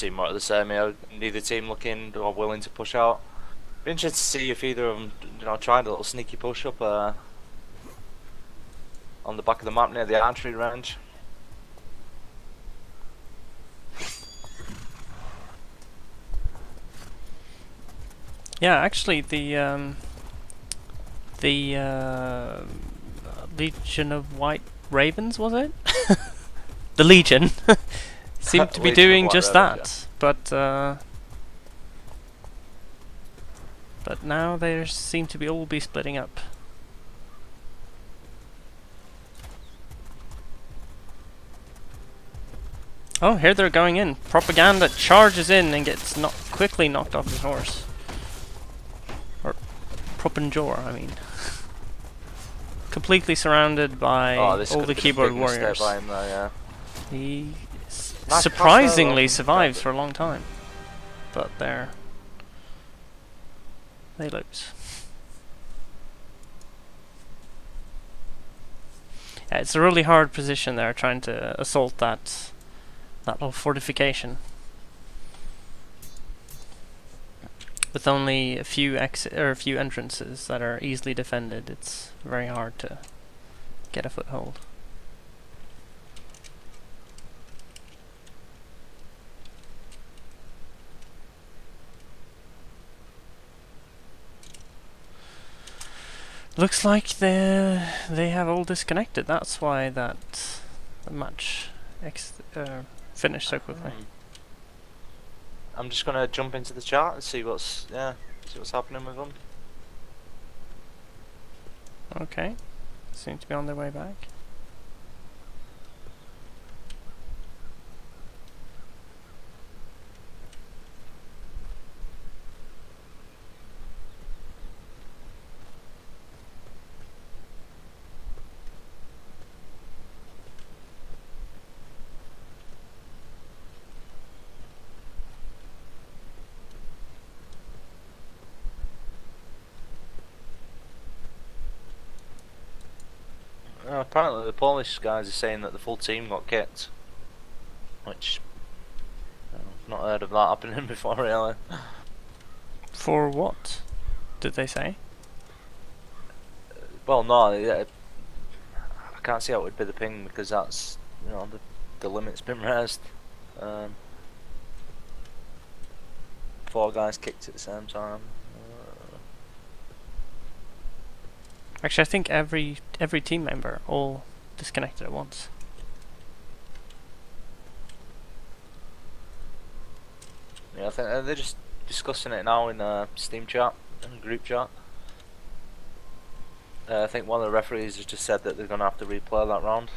seem more of the same. Neither team looking or willing to push out. Be interested to see if either of them, tried a little sneaky push up on the back of the map near the archery range. Yeah, actually, the Legion of White Ravens, was it? The Legion seemed to be Legion of doing White just Ravens, that, but now they seem to be all splitting up. Oh, here they're going in. Propaganda charges in and gets quickly knocked off his horse. Or Propaganda, I mean. Completely surrounded by all the keyboard warriors. By him there, yeah. He Nice surprisingly survives for a long time. But they lose. Yeah, it's a really hard position there, trying to assault that little fortification. With only a few entrances that are easily defended, it's very hard to get a foothold. Looks like they have all disconnected. That's why the match finished so quickly. I'm just gonna jump into the chat and see what's happening with them. Okay, seem to be on their way back. Apparently the Polish guys are saying that the full team got kicked, which I've not heard of that happening before, really. For what did they say? Well, no, I can't see how it would be the ping, because that's, the limit's been raised. 4 guys kicked at the same time. Actually, I think every team member all disconnected at once. Yeah, I think they're just discussing it now in Steam chat, in a group chat. I think one of the referees has just said that they're going to have to replay that round.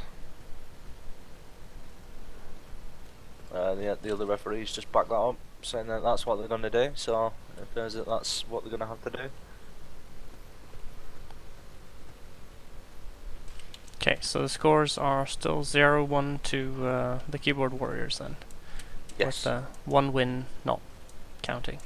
The other referees just backed that up, saying that that's what they're going to do, so it appears that that's what they're going to have to do. Okay, so the scores are still 0-1 to the keyboard warriors then. Yes. With 1 win not counting.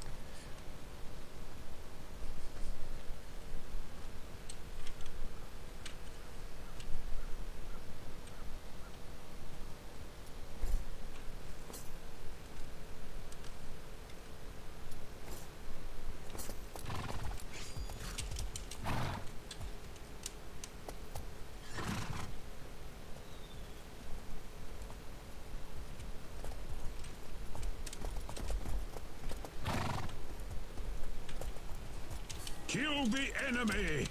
Kill the enemy!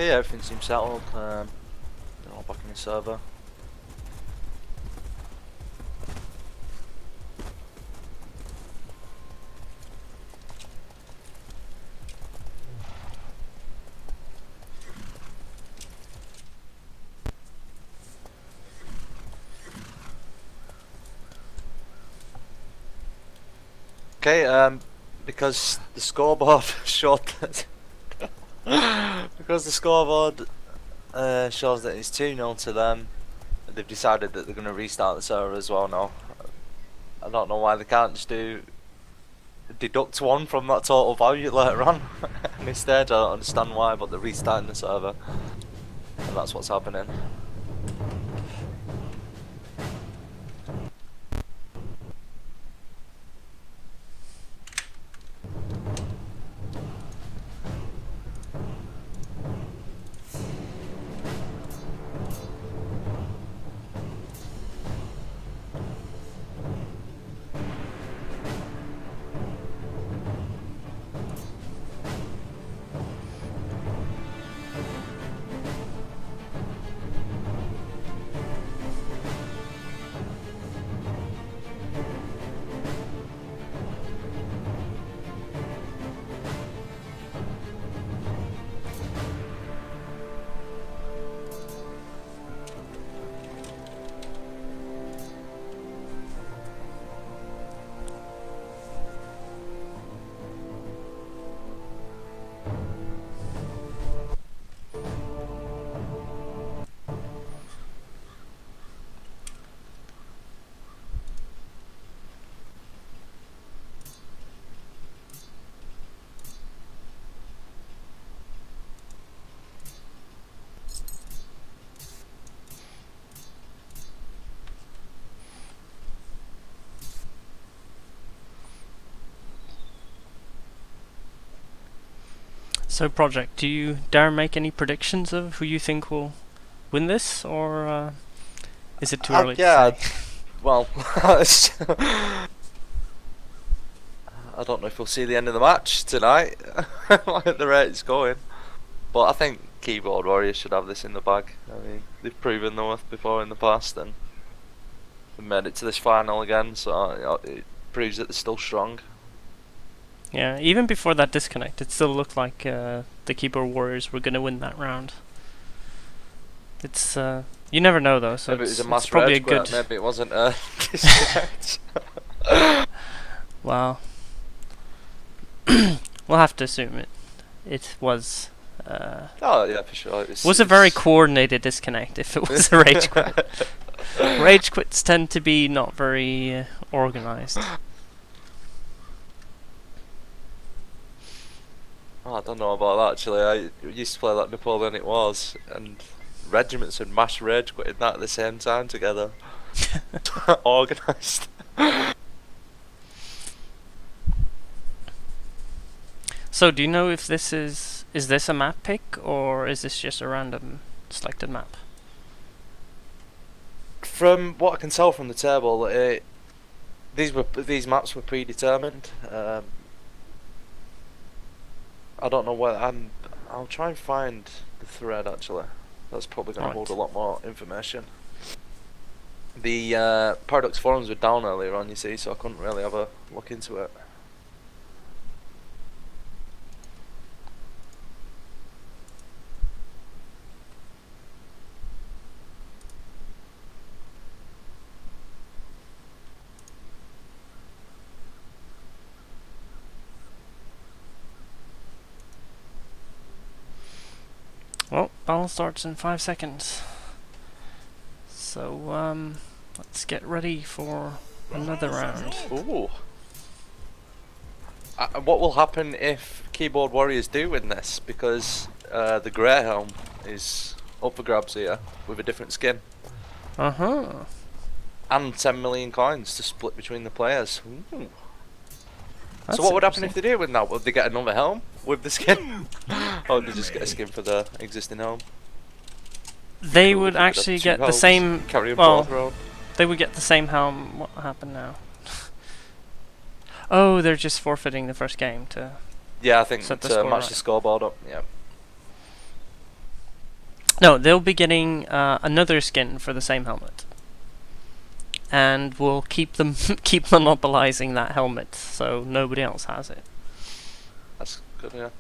Okay, yeah, everything seems settled. They're all back in the server. Okay, because the scoreboard showed that because the scoreboard shows that it's 2-0 to them, they've decided that they're going to restart the server as well now. I don't know why they can't just deduct 1 from that total value later on. Instead, I don't understand why, but they're restarting the server, and that's what's happening. So, Project, do you dare make any predictions of who you think will win this, or is it too early Yeah, to say? well, I don't know if we'll see the end of the match tonight, at the rate it's going. But I think Keyboard Warriors should have this in the bag. I mean, they've proven their worth before in the past, and they made it to this final again, so it proves that they're still strong. Yeah, even before that disconnect, it still looked like the Keyboard Warriors were going to win that round. It's you never know though, so Maybe it was a it's mass probably a rage quit, good. maybe it wasn't a disconnect. Well, we'll have to assume it was. Oh yeah, for sure. Was a very coordinated disconnect if it was a rage quit. Rage quits tend to be not very organized. Oh, I don't know about that actually. I used to play like Napoleon It Was, and regiments would mass rage quitting that at the same time together. Organised. So, do you know if this is this a map pick or is this just a random selected map? From what I can tell from the table, these maps were predetermined. I don't know where I'll try and find the thread actually. That's probably going to hold a lot more information. The Paradox forums were down earlier on, you see, so I couldn't really have a look into it. Well, battle starts in 5 seconds. So, let's get ready for another round. Ooh. What will happen if Keyboard Warriors do win this? Because the grey helm is up for grabs here with a different skin. And 10 million coins to split between the players. Ooh. So what would happen if they do win that? Would they get another helm with the skin? Or would they just get a skin for the existing helm? They would actually get the same. Well, they would get the same helm. What happened now? Oh, they're just forfeiting the first game to. Yeah, I think set to the score match right. the scoreboard up. Yeah. No, they'll be getting another skin for the same helmet, and we'll keep them keep monopolizing that helmet, so nobody else has it. That's good, yeah.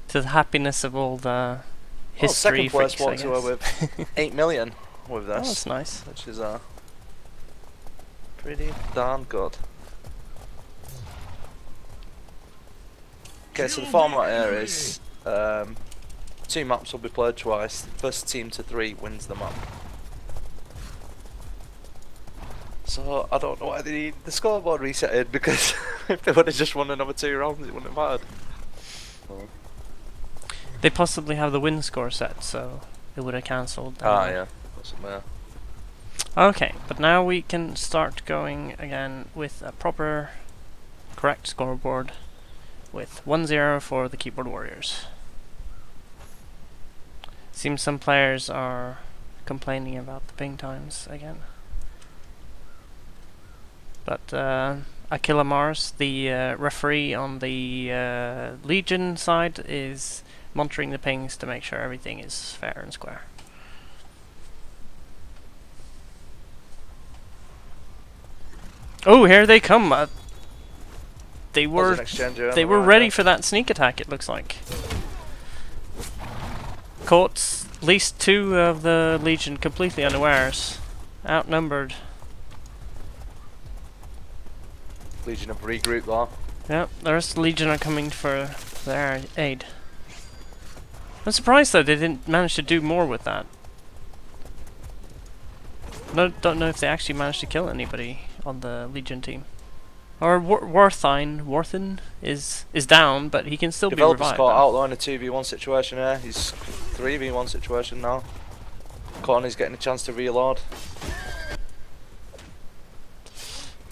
To the happiness of all the Well, history second place freaks, I walks away guess. with 8 million with Oh, this, that's nice. which is pretty darn good. Okay, so the format here is 2 maps will be played twice. The first team to 3 wins the map. So I don't know why they need the scoreboard resetted, because if they would have just won another 2 rounds, it wouldn't have mattered. So. They possibly have the win score set, so it would have cancelled. Yeah, possibly. Yeah. Okay, but now we can start going again with a proper, correct scoreboard, with 1-0 for the keyboard warriors. Seems some players are complaining about the ping times again. But Aquila Mars, the referee on the Legion side, is monitoring the pings to make sure everything is fair and square. Oh, here they come! They were ready for that sneak attack. It looks like caught at least 2 of the Legion completely unawares, outnumbered. Legion have regrouped there. Yep, the rest of the Legion are coming for their aid. I'm surprised though they didn't manage to do more with that. No, don't know if they actually managed to kill anybody on the Legion team. Or Warthin is down, but he can still be revived. Developer's caught out though in a 2v1 situation here. He's 3v1 situation now. Corny's getting a chance to reload.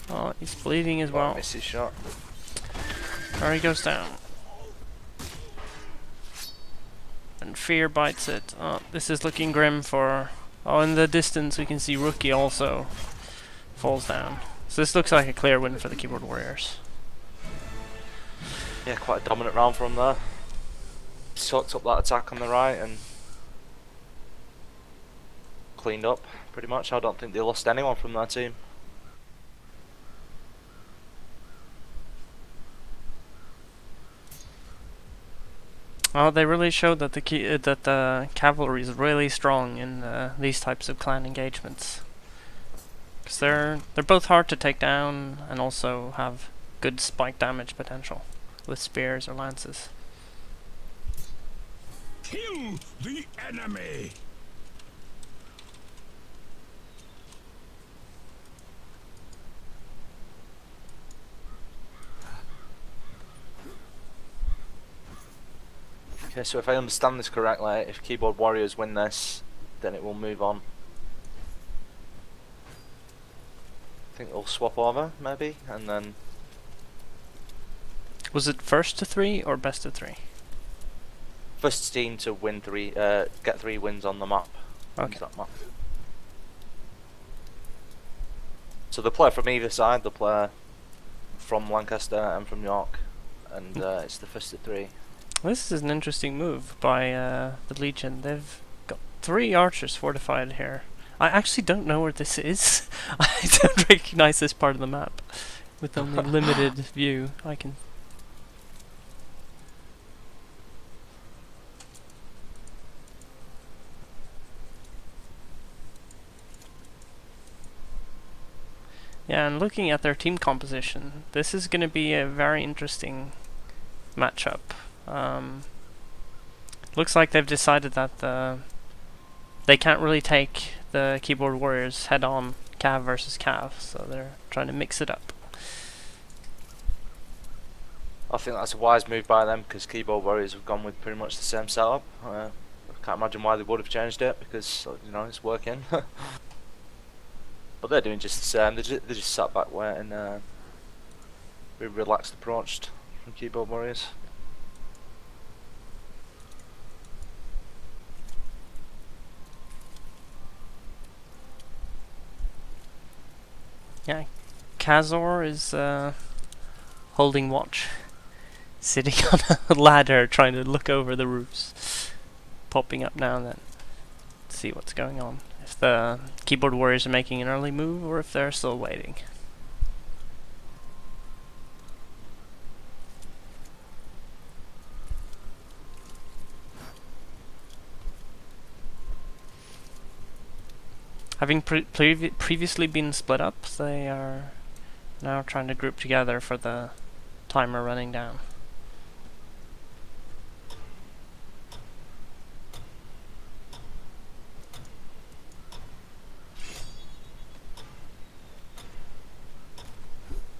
Oh, he's bleeding as well. Miss his shot. Or he goes down. And Fear bites it. Oh, this is looking grim for... Oh, in the distance we can see Rookie also falls down. So this looks like a clear win for the keyboard warriors. Yeah, quite a dominant round from there. Sucked up that attack on the right and cleaned up pretty much. I don't think they lost anyone from their team. Well, they really showed that the cavalry is really strong in these types of clan engagements. Because they're both hard to take down and also have good spike damage potential with spears or lances. Kill the enemy. Okay, so if I understand this correctly, if keyboard warriors win this, then it will move on. I think they'll swap over, maybe, and then... Was it first to 3 or best of 3? First team to win get 3 wins on the map. Okay. That map. So the player from either side, the player from Lancaster and from York, and it's the first to 3. This is an interesting move by the Legion. They've got 3 archers fortified here. I actually don't know where this is. I don't recognize this part of the map. With only limited view, I can... Yeah, and looking at their team composition, this is going to be a very interesting matchup. Looks like they've decided that they can't really take the keyboard warriors head on, Cav versus Cav, so they're trying to mix it up. I think that's a wise move by them, because keyboard warriors have gone with pretty much the same setup. I can't imagine why they would have changed it, because you know it's working. But they're doing just the same. They just sat back waiting. Very relaxed approach from keyboard warriors. Yeah, Kazor is holding watch, sitting on a ladder trying to look over the roofs. popping up now and then to see what's going on. If the keyboard warriors are making an early move or if they're still waiting. Having previously been split up, they are now trying to group together for the timer running down.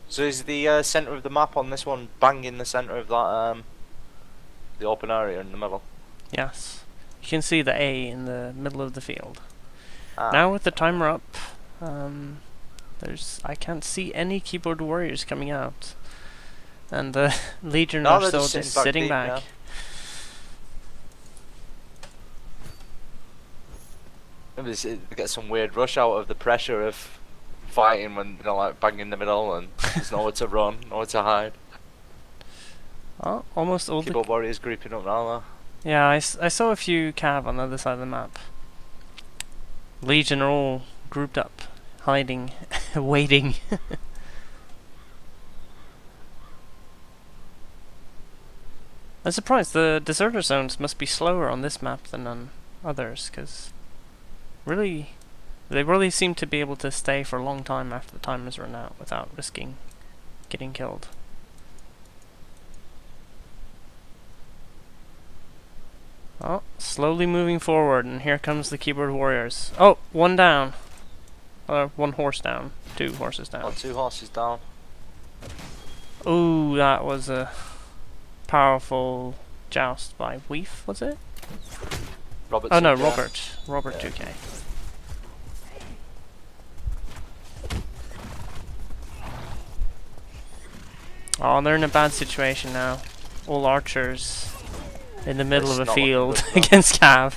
So is the centre of the map on this one banging the centre of that the open area in the middle? Yes. You can see the A in the middle of the field. Ah. Now with the timer up, I can't see any keyboard warriors coming out. And the Legion No, are they're still just just sitting sitting back back. deep, Maybe they get some weird rush out of the pressure of fighting when like bang in the middle and there's nowhere to run, nowhere to hide. Oh, almost all Keyboard warriors grouping up now though. Yeah, I saw a few cav on the other side of the map. Legion are all grouped up, hiding, waiting. I'm surprised the deserter zones must be slower on this map than on others, because they really seem to be able to stay for a long time after the timers run out without risking getting killed. Oh, slowly moving forward, and here comes the keyboard warriors. Oh, one down. One horse down. 2 horses down. Oh, 2 horses down. Ooh, that was a powerful joust by Weef, was it? Robert. Oh no, 2K. Robert Yeah. 2K. Oh, they're in a bad situation now. All archers in the middle of a not field looking good, against Cav.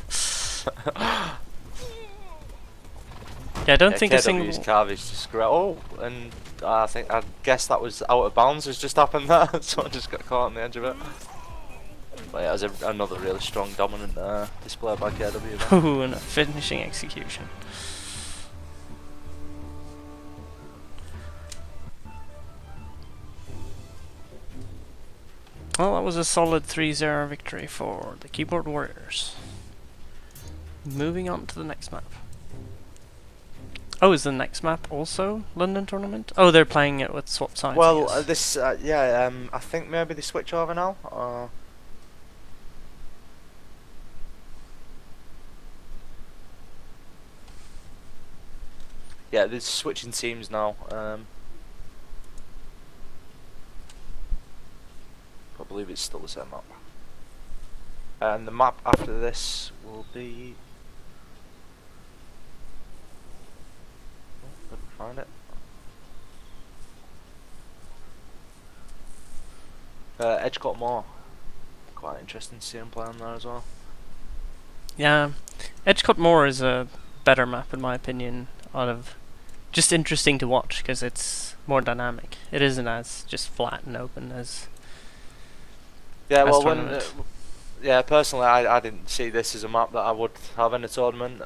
Yeah, I don't think a single. KW's carve is just great. Oh, and I guess that was out of bounds has just happened there, so I just got caught on the edge of it. But yeah, it was another really strong, dominant display by KW there. Ooh, and a finishing execution. Well, that was a solid 3-0 victory for the keyboard warriors. Moving on to the next map. Oh, is the next map also London tournament? Oh, they're playing it with swap sides. Well, yes. this I think maybe they switch over now. Yeah, they're switching teams now. I believe it's still the same map. And the map after this will be. Oh, couldn't find it. Edgecote Moor. Quite interesting to see him playing there as well. Yeah, Edgecote Moor is a better map in my opinion. Out of just interesting to watch because it's more dynamic. It isn't as just flat and open as. Yeah, well, tournament. Yeah, personally, I didn't see this as a map that I would have in a tournament.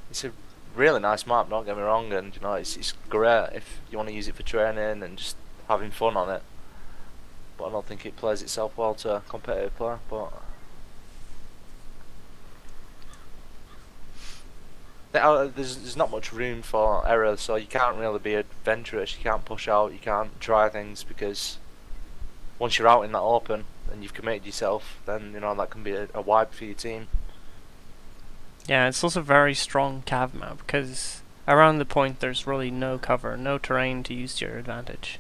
It's a really nice map, don't get me wrong, and it's great if you want to use it for training and just having fun on it. But I don't think it plays itself well to competitive play. But there's not much room for error, so you can't really be adventurous. You can't push out. You can't try things because once you're out in that open and you've committed yourself, then that can be a wipe for your team. Yeah, it's also a very strong cav map because around the point there's really no cover, no terrain to use to your advantage.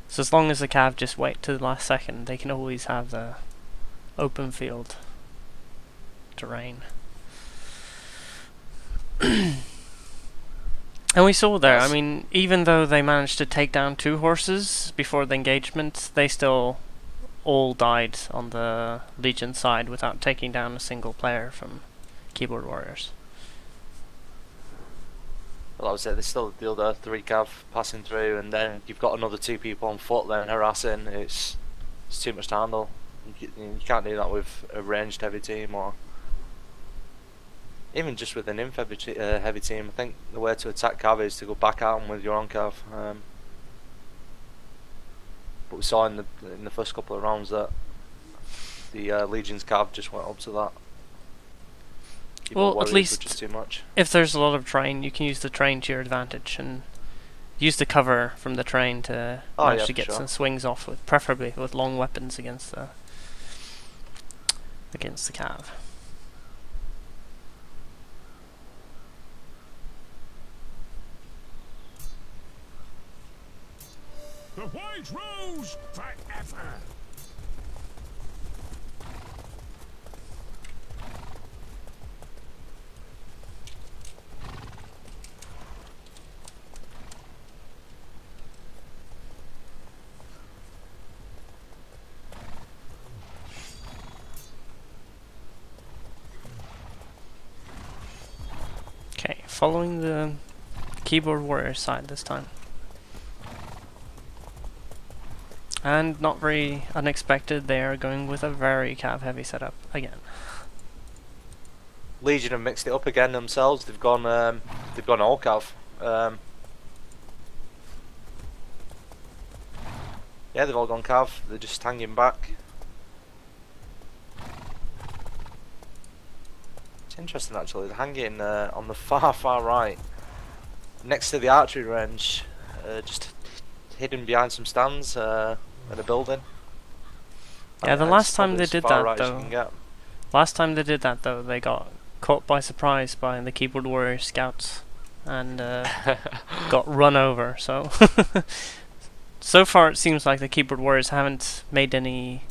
So as long as the cav just wait to the last second, they can always have the open field terrain. And we saw there, I mean, even though they managed to take down 2 horses before the engagement, they still all died on the Legion side without taking down a single player from keyboard warriors. Well, I would say there's still the other 3 cav passing through, and then you've got another 2 people on foot then harassing. It's too much to handle. You can't do that with a ranged heavy team, or even just with an heavy team. I think the way to attack cav is to go back at them with your own cav. But we saw in the first couple of rounds that the Legion's cav just went up to that. Well, at least just too much. If there's a lot of terrain, you can use the terrain to your advantage and use the cover from the terrain to manage to get some swings off with, preferably with long weapons against the cav. The White Rose forever! Okay, following the keyboard warrior side this time. And not very unexpected, they are going with a very cav heavy setup again. Legion have mixed it up again themselves. They've gone all cav. Yeah, they've all gone cav. They're just hanging back. It's interesting actually. They're hanging on the far right, next to the archery range, just hidden behind some stands in a building. Yeah, the last time they did that though. Last time they did that though, they got caught by surprise by the keyboard warrior scouts and got run over. So so far it seems like the keyboard warriors haven't made any.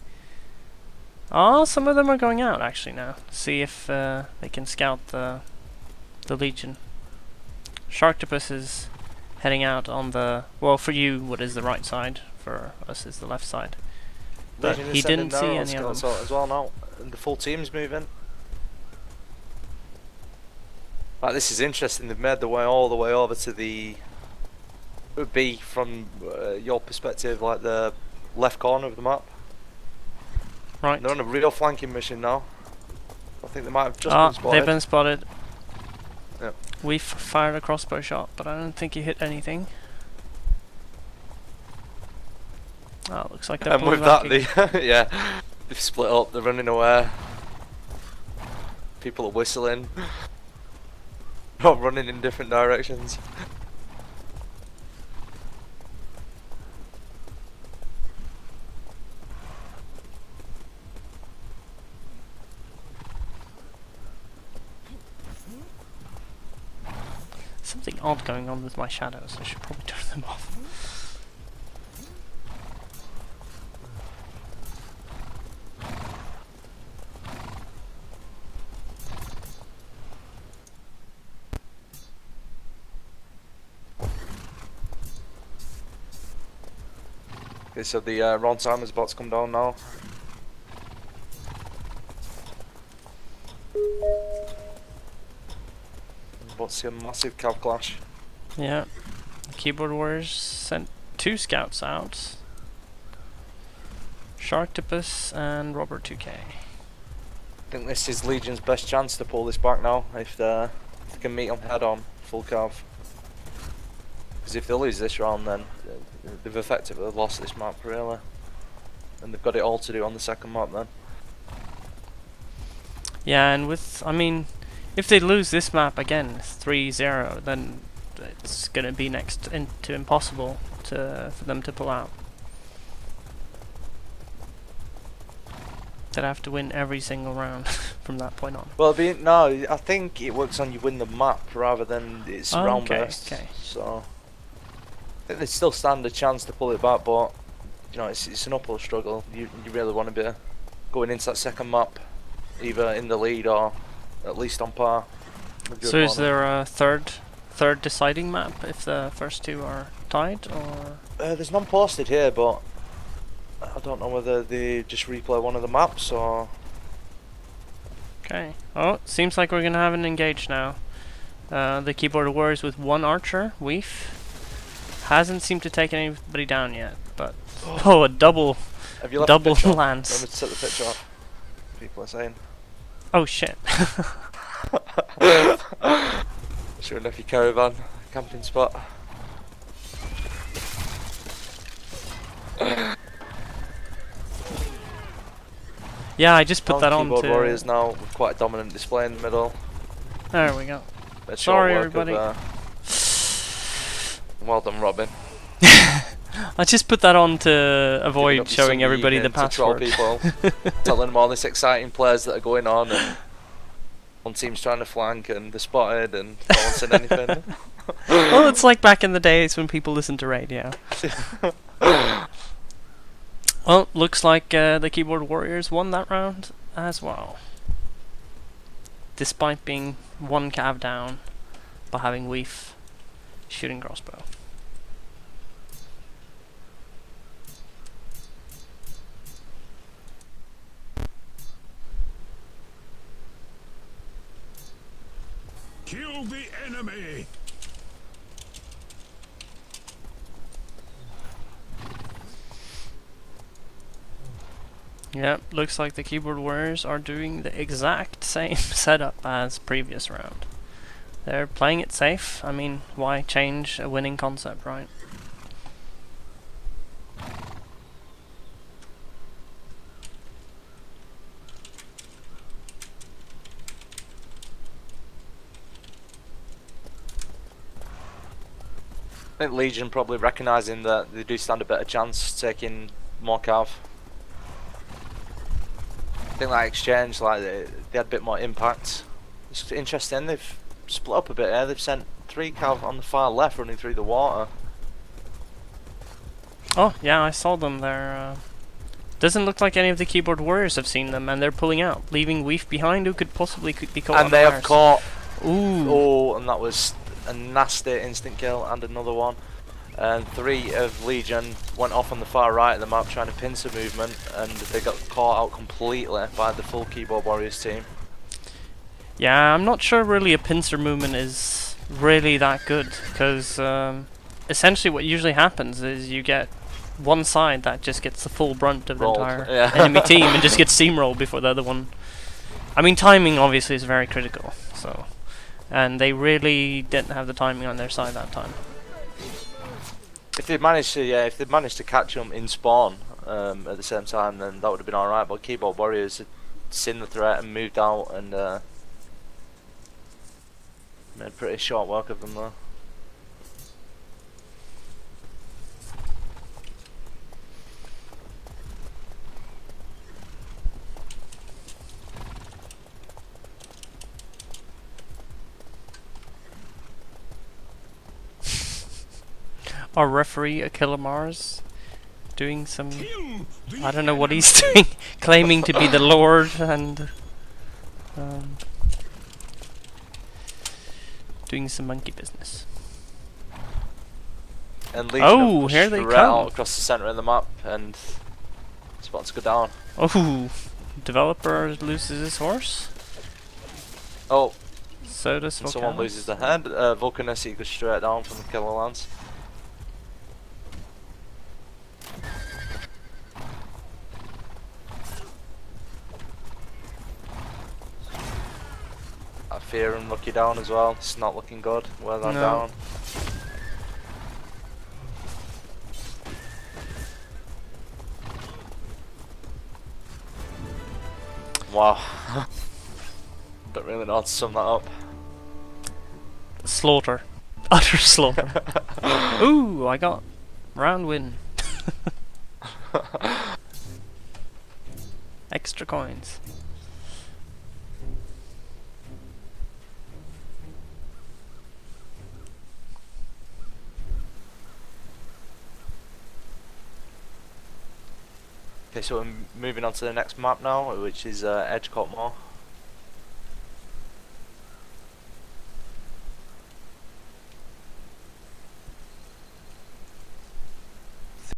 Oh, some of them are going out actually now. See if they can scout the Legion. Sharktopus is heading out on the, well, for you, what is the right side? For us is the left side. But he didn't see any of them. As well now, and the full team's moving. Like, this is interesting. They've made the way all the way over to the. It would be from your perspective, like the left corner of the map. Right. They're on a real flanking mission now. I think they might have just been spotted. They've been spotted. Yep. We've fired a crossbow shot, but I don't think he hit anything. Oh, looks like they're pulling back. And with that, yeah, they've split up. They're running away. People are whistling. Not running in different directions. Something odd going on with my shadows. I should probably turn them off. Okay, so the round timer's about to come down now. About to see a massive cav clash. Yeah, the keyboard warriors sent 2 scouts out. Sharktopus and Robert 2K. I think this is Legion's best chance to pull this back now, if they can meet them head on, full cav. Because if they lose this round, then they've effectively lost this map, really. And they've got it all to do on the second map then. Yeah, and with, I mean, if they lose this map again, 3-0, then it's going to be next to impossible for them to pull out. They'd have to win every single round from that point on. Well, no, I think it works on you win the map rather than it's round based. Okay. So I think they still stand a chance to pull it back, but you know it's an uphill struggle. You really want to be going into that second map either in the lead or at least on par. So is there a third deciding map if the first 2 are tied, or? There's none posted here, but I don't know whether they just replay one of the maps or. Okay. Oh, seems like we're gonna have an engage now. The keyboard warriors with 1 archer, Weef, hasn't seemed to take anybody down yet, but a double Have you left double the picture on? lance. Remember to set the picture up. People are saying. Oh shit. Sure enough, your caravan camping spot. Yeah, I just put that on Keyboard to... Warriors now with quite a dominant display in the middle. There we go. Bit Sorry, short work everybody. Well done, Robin. I just put that on to Giving avoid up your showing Sunday everybody the evening to troll password. people, telling them all this exciting players that are going on, and one team's trying to flank and they're spotted and no one's seen anything. Well, it's like back in the days when people listened to radio. Well, looks like the Keyboard Warriors won that round as well. Despite being one cav down by having Weef shooting crossbow. Kill the enemy. Yep, looks like the Keyboard Warriors are doing the exact same setup as previous round. They're playing it safe. I mean, why change a winning concept, right? I think Legion probably recognising that they do stand a better chance taking more cav. I think that exchange, like they had a bit more impact. It's interesting, they've split up a bit here. They've sent 3 cav on the far left running through the water. Oh, yeah, I saw them there. Doesn't look like any of the Keyboard Warriors have seen them, and they're pulling out, leaving Weef behind, who could possibly be caught And they unawares. have caught. Ooh. Oh, and that was a nasty instant kill and another one. And 3 of Legion went off on the far right of the map trying to pincer movement, and they got caught out completely by the full Keyboard Warriors team. Yeah, I'm not sure really a pincer movement is really that good, because essentially what usually happens is you get one side that just gets the full brunt of the Rolled, entire yeah. enemy team and just gets steamrolled before the other one. I mean, timing obviously is very critical, so, and they really didn't have the timing on their side that time. If they'd managed to, if they'd managed to catch them in spawn at the same time, then that would have been alright. But Keyboard Warriors had seen the threat and moved out and made pretty short work of them though. Our referee, Akilla Mars, doing some... Kill the I don't know what he's doing, claiming to be the Lord and doing some monkey business. And Legion Oh, have here they pushed right come. out across the centre of the map and it's about to go down. Oh, developer loses his horse. Oh, So does and someone Volcanus. loses their head. Vulcanus goes straight down from the killer lance. I fear him lucky down as well. It's not looking good. Well done No. down. Wow. Don't really know how to sum that up. Slaughter. Utter slaughter. Ooh, I got round win. Extra coins. Okay, so we're moving on to the next map now, which is Edgecote Moor.